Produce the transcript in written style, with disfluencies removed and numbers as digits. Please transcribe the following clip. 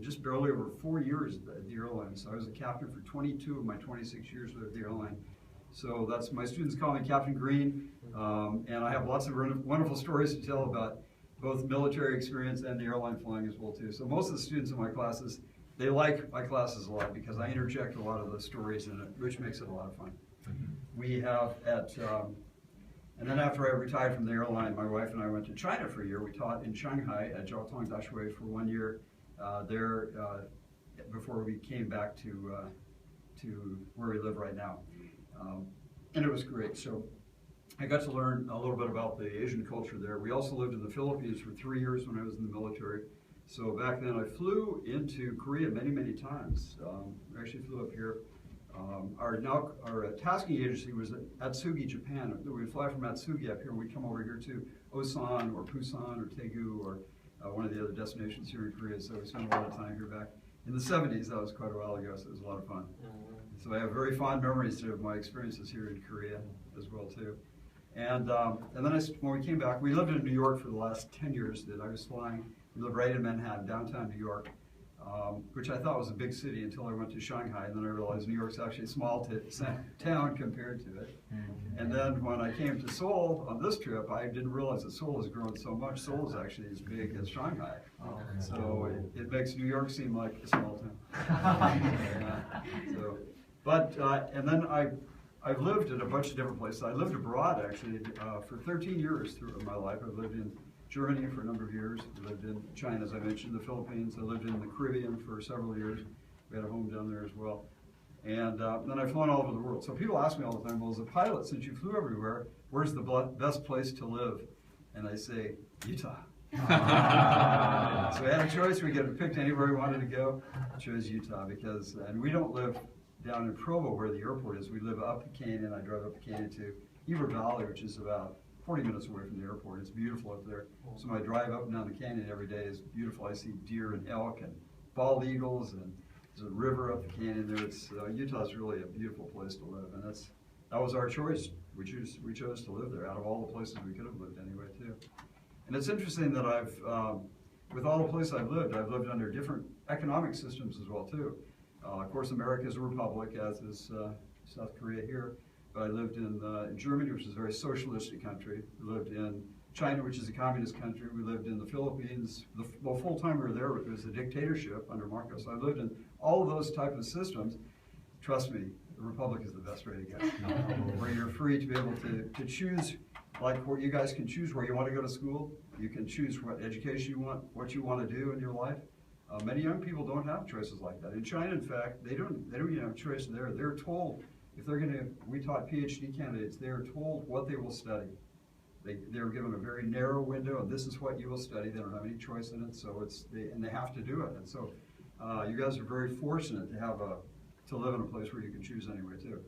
just barely over 4 years at the airline. So I was a captain for 22 of my 26 years at the airline. So that's, my students call me Captain Green, and I have lots of wonderful stories to tell about both military experience and the airline flying as well too. So most of the students in my classes, they like my classes a lot because I interject a lot of those stories in it, which makes it a lot of fun. We have and then after I retired from the airline, my wife and I went to China for a year. We taught in Shanghai at Jiaotong Dashui for 1 year there before we came back to where we live right now. And it was great. So I got to learn a little bit about the Asian culture there. We also lived in the Philippines for 3 years when I was in the military. So back then I flew into Korea many, many times. We actually flew up here. Our tasking agency was at Atsugi, Japan. We would fly from Atsugi up here, and we'd come over here to Osan or Busan or Daegu or one of the other destinations here in Korea. So we spent a lot of time here back in the 70s. That was quite a while ago, so it was a lot of fun. So I have very fond memories of my experiences here in Korea as well too. And then when we came back, we lived in New York for the last 10 years that I was flying. We lived right in Manhattan, downtown New York. Which I thought was a big city until I went to Shanghai, and then I realized New York's actually a small town compared to it. And then when I came to Seoul on this trip, I didn't realize that Seoul has grown so much. Seoul is actually as big as Shanghai. So it makes New York seem like a small town. And then I've lived in a bunch of different places. I lived abroad actually for 13 years through my life. I've lived in Germany for a number of years. I lived in China, as I mentioned, the Philippines. I lived in the Caribbean for several years. We had a home down there as well. And then I've flown all over the world. So people ask me all the time, well, as a pilot, since you flew everywhere, where's the best place to live? And I say, Utah. So we had a choice. We could have picked anywhere we wanted to go. I chose Utah because, and we don't live down in Provo where the airport is. We live up the canyon. I drive up the canyon to Beaver Valley, which is about 40 minutes away from the airport. It's beautiful up there. So my drive up and down the canyon every day is beautiful. I see deer and elk and bald eagles, and there's a river up the canyon there. Utah's really a beautiful place to live, and that was our choice. We chose to live there out of all the places we could have lived anyway too. And it's interesting that with all the places I've lived under different economic systems as well too. Of course, America is a republic, as is South Korea here. But I lived in Germany, which is a very socialistic country. We lived in China, which is a communist country. We lived in the Philippines. Well, full time we were there, it was a dictatorship under Marcos. So I lived in all of those type of systems. Trust me, the republic is the best way to go. Where you're free to be able to choose, like where you guys can choose where you want to go to school. You can choose what education you want, what you want to do in your life. Many young people don't have choices like that. In China, in fact, they don't even have a choice there. They're told, if they're we taught PhD candidates, they're told what they will study. They're given a very narrow window, and this is what you will study. They don't have any choice in it, so they have to do it. And so you guys are very fortunate to live in a place where you can choose anyway too.